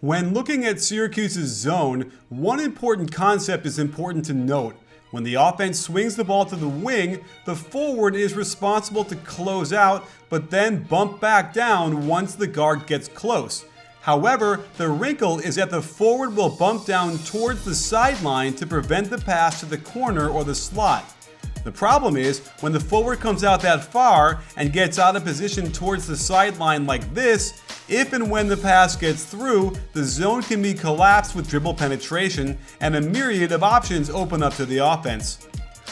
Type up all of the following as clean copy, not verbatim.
When looking at Syracuse's zone, one important concept is important to note. When the offense swings the ball to the wing, the forward is responsible to close out, but then bump back down once the guard gets close. However, the wrinkle is that the forward will bump down towards the sideline to prevent the pass to the corner or the slot. The problem is, when the forward comes out that far and gets out of position towards the sideline like this, if and when the pass gets through, the zone can be collapsed with dribble penetration, and a myriad of options open up to the offense.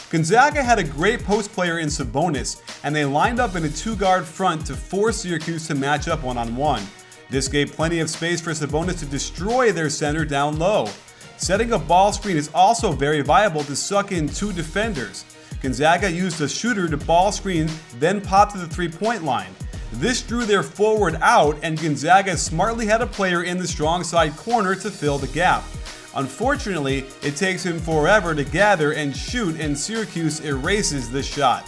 Gonzaga had a great post player in Sabonis, and they lined up in a two-guard front to force Syracuse to match up one-on-one. This gave plenty of space for Sabonis to destroy their center down low. Setting a ball screen is also very viable to suck in two defenders. Gonzaga used a shooter to ball screen, then pop to the three-point line. This drew their forward out, and Gonzaga smartly had a player in the strong side corner to fill the gap. Unfortunately, it takes him forever to gather and shoot, and Syracuse erases the shot.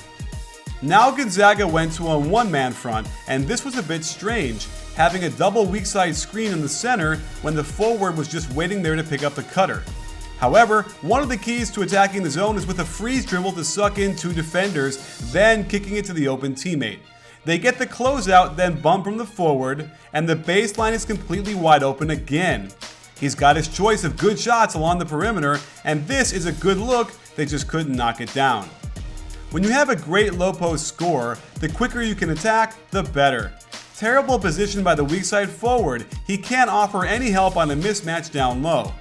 Now Gonzaga went to a one-man front, and this was a bit strange, having a double weak side screen in the center when the forward was just waiting there to pick up the cutter. However, one of the keys to attacking the zone is with a freeze dribble to suck in two defenders, then kicking it to the open teammate. They get the closeout, then bump from the forward, and the baseline is completely wide open again. He's got his choice of good shots along the perimeter, and this is a good look, they just couldn't knock it down. When you have a great low post scorer, the quicker you can attack, the better. Terrible position by the weak side forward, he can't offer any help on a mismatch down low.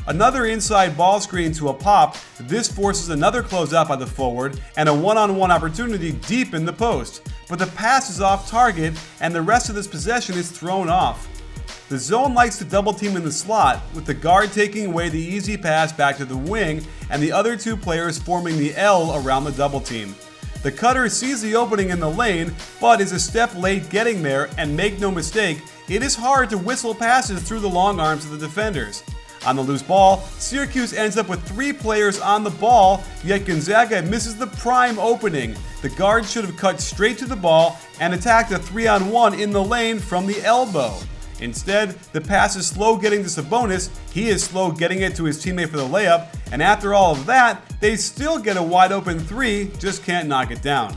Another inside ball screen to a pop, this forces another closeout by the forward and a one-on-one opportunity deep in the post, but the pass is off target and the rest of this possession is thrown off. The zone likes to double team in the slot, with the guard taking away the easy pass back to the wing and the other two players forming the L around the double team. The cutter sees the opening in the lane, but is a step late getting there, and make no mistake, it is hard to whistle passes through the long arms of the defenders. On the loose ball, Syracuse ends up with three players on the ball, yet Gonzaga misses the prime opening. The guard should have cut straight to the ball and attacked a 3-on-1 in the lane from the elbow. Instead, the pass is slow getting to Sabonis, he is slow getting it to his teammate for the layup, and after all of that, they still get a wide open three, just can't knock it down.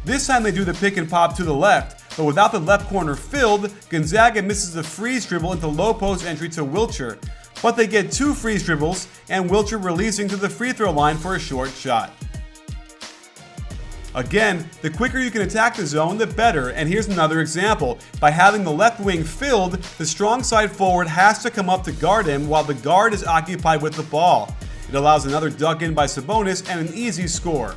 This time they do the pick and pop to the left, but without the left corner filled, Gonzaga misses a freeze dribble into low post entry to Wiltshire. But they get two freeze dribbles, and Wiltshire releasing to the free throw line for a short shot. Again, the quicker you can attack the zone, the better, and here's another example. By having the left wing filled, the strong side forward has to come up to guard him while the guard is occupied with the ball. It allows another duck in by Sabonis and an easy score.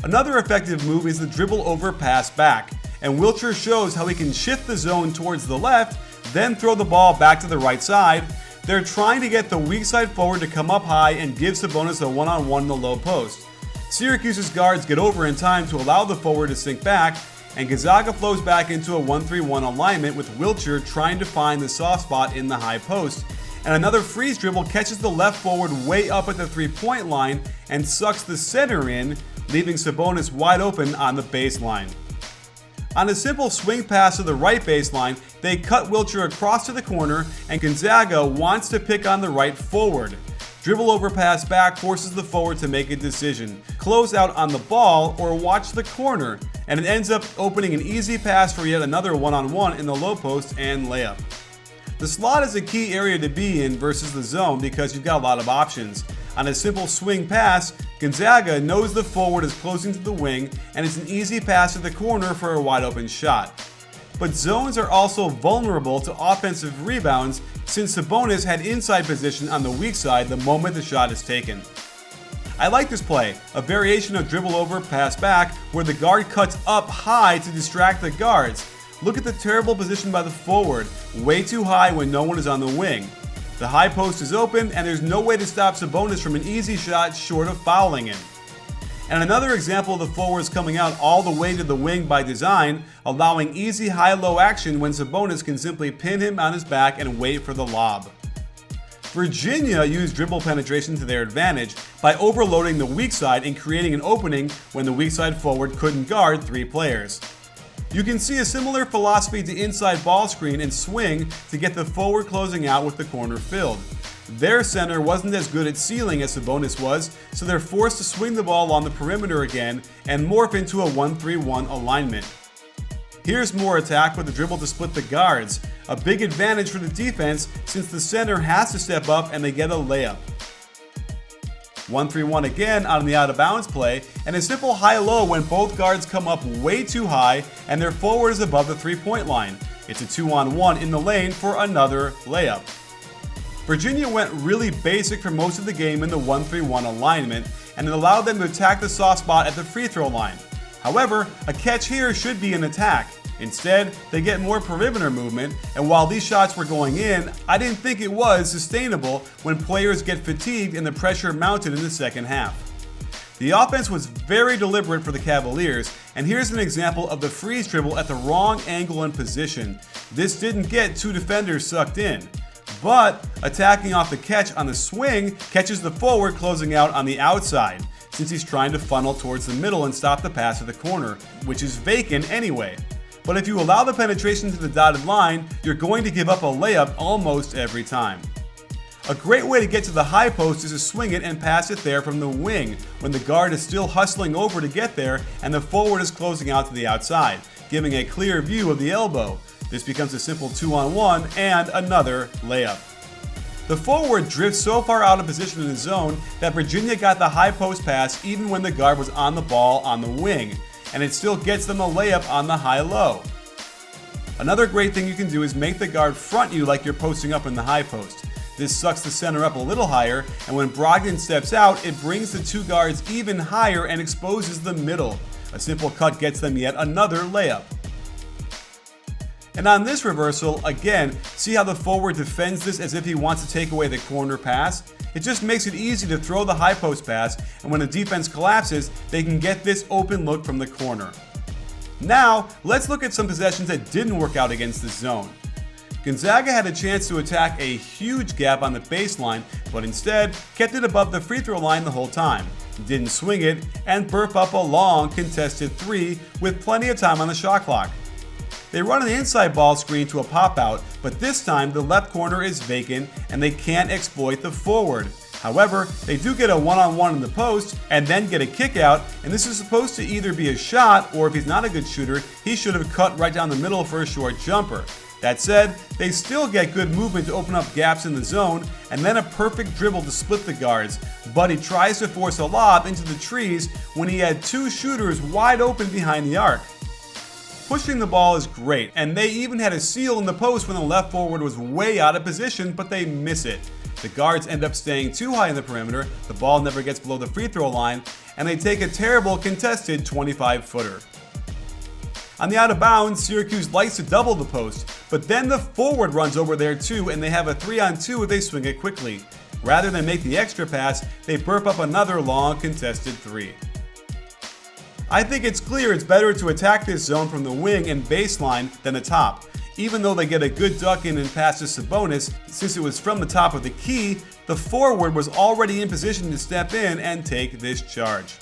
Another effective move is the dribble over pass back, and Wiltshire shows how he can shift the zone towards the left, then throw the ball back to the right side. They're trying to get the weak side forward to come up high and give Sabonis a one-on-one in the low post. Syracuse's guards get over in time to allow the forward to sink back, and Gonzaga flows back into a 1-3-1 alignment with Wiltshire trying to find the soft spot in the high post. And another freeze dribble catches the left forward way up at the three-point line and sucks the center in, leaving Sabonis wide open on the baseline. On a simple swing pass to the right baseline, they cut Wiltshire across to the corner, and Gonzaga wants to pick on the right forward. Dribble over pass back forces the forward to make a decision, close out on the ball or watch the corner, and it ends up opening an easy pass for yet another one-on-one in the low post and layup. The slot is a key area to be in versus the zone because you've got a lot of options. On a simple swing pass, Gonzaga knows the forward is closing to the wing, and it's an easy pass to the corner for a wide open shot. But zones are also vulnerable to offensive rebounds since Sabonis had inside position on the weak side the moment the shot is taken. I like this play, a variation of dribble over pass back where the guard cuts up high to distract the guards. Look at the terrible position by the forward, way too high when no one is on the wing. The high post is open and there's no way to stop Sabonis from an easy shot short of fouling him. And another example of the forwards coming out all the way to the wing by design, allowing easy high-low action when Sabonis can simply pin him on his back and wait for the lob. Virginia used dribble penetration to their advantage by overloading the weak side and creating an opening when the weak side forward couldn't guard three players. You can see a similar philosophy to inside ball screen and swing to get the forward closing out with the corner filled. Their center wasn't as good at sealing as Sabonis was, so they're forced to swing the ball on the perimeter again and morph into a 1-3-1 alignment. Here's more attack with the dribble to split the guards, a big advantage for the defense since the center has to step up and they get a layup. 1-3-1 again on the out of bounds play, and a simple high-low when both guards come up way too high and their forward is above the 3-point line. It's a 2-on-1 in the lane for another layup. Virginia went really basic for most of the game in the 1-3-1 alignment, and it allowed them to attack the soft spot at the free throw line. However, a catch here should be an attack. Instead, they get more perimeter movement, and while these shots were going in, I didn't think it was sustainable when players get fatigued and the pressure mounted in the second half. The offense was very deliberate for the Cavaliers, and here's an example of the freeze dribble at the wrong angle and position. This didn't get two defenders sucked in, but attacking off the catch on the swing catches the forward closing out on the outside, since he's trying to funnel towards the middle and stop the pass to the corner, which is vacant anyway. But if you allow the penetration to the dotted line, you're going to give up a layup almost every time. A great way to get to the high post is to swing it and pass it there from the wing when the guard is still hustling over to get there and the forward is closing out to the outside, giving a clear view of the elbow. This becomes a simple 2-on-1 and another layup. The forward drifts so far out of position in the zone that Virginia got the high post pass even when the guard was on the ball on the wing, and it still gets them a layup on the high-low. Another great thing you can do is make the guard front you like you're posting up in the high post. This sucks the center up a little higher, and when Brogdon steps out, it brings the two guards even higher and exposes the middle. A simple cut gets them yet another layup. And on this reversal, again, see how the forward defends this as if he wants to take away the corner pass? It just makes it easy to throw the high post pass, and when the defense collapses, they can get this open look from the corner. Now, let's look at some possessions that didn't work out against this zone. Gonzaga had a chance to attack a huge gap on the baseline, but instead kept it above the free throw line the whole time, didn't swing it, and burp up a long contested three with plenty of time on the shot clock. They run an inside ball screen to a pop-out, but this time the left corner is vacant and they can't exploit the forward. However, they do get a one-on-one in the post and then get a kick out, and this is supposed to either be a shot or if he's not a good shooter, he should have cut right down the middle for a short jumper. That said, they still get good movement to open up gaps in the zone and then a perfect dribble to split the guards, but he tries to force a lob into the trees when he had two shooters wide open behind the arc. Pushing the ball is great, and they even had a seal in the post when the left forward was way out of position, but they miss it. The guards end up staying too high in the perimeter, the ball never gets below the free throw line, and they take a terrible contested 25-footer. On the out of bounds, Syracuse likes to double the post, but then the forward runs over there too, and they have a 3-on-2 if they swing it quickly. Rather than make the extra pass, they burp up another long contested three. I think it's clear it's better to attack this zone from the wing and baseline than the top. Even though they get a good duck in and pass to Sabonis, since it was from the top of the key, the forward was already in position to step in and take this charge.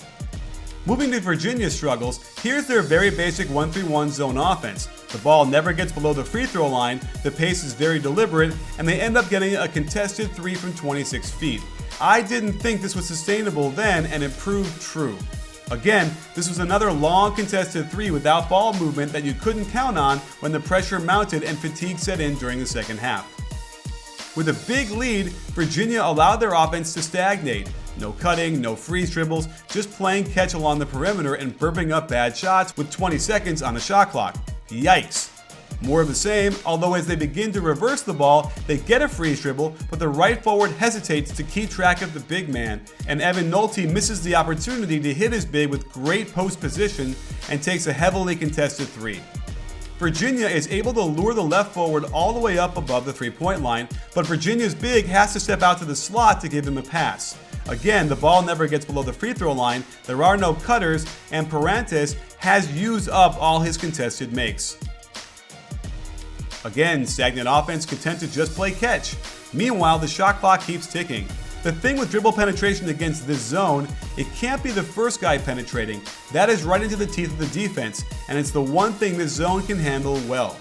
Moving to Virginia's struggles, here's their very basic 1-3-1 zone offense. The ball never gets below the free throw line, the pace is very deliberate, and they end up getting a contested three from 26 feet. I didn't think this was sustainable then, and it proved true. Again, this was another long contested three without ball movement that you couldn't count on when the pressure mounted and fatigue set in during the second half. With a big lead, Virginia allowed their offense to stagnate. No cutting, no freeze dribbles, just playing catch along the perimeter and burping up bad shots with 20 seconds on the shot clock. Yikes. More of the same, although as they begin to reverse the ball, they get a freeze dribble, but the right forward hesitates to keep track of the big man, and Evan Nolte misses the opportunity to hit his big with great post position and takes a heavily contested three. Virginia is able to lure the left forward all the way up above the three-point line, but Virginia's big has to step out to the slot to give him a pass. Again, the ball never gets below the free throw line, there are no cutters, and Parantes has used up all his contested makes. Again, stagnant offense content to just play catch. Meanwhile, the shot clock keeps ticking. The thing with dribble penetration against this zone, it can't be the first guy penetrating. That is right into the teeth of the defense, and it's the one thing this zone can handle well.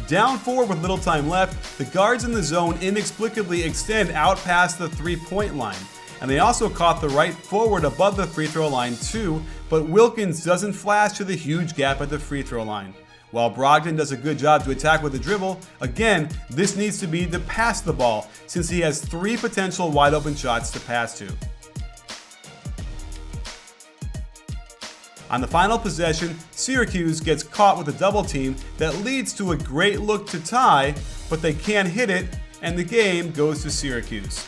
Down 4 with little time left, the guards in the zone inexplicably extend out past the 3-point line. And they also caught the right forward above the free throw line too, but Wilkins doesn't flash to the huge gap at the free throw line. While Brogdon does a good job to attack with the dribble, again, this needs to be to pass the ball, since he has 3 potential wide open shots to pass to. On the final possession, Syracuse gets caught with a double team that leads to a great look to tie, but they can't hit it, and the game goes to Syracuse.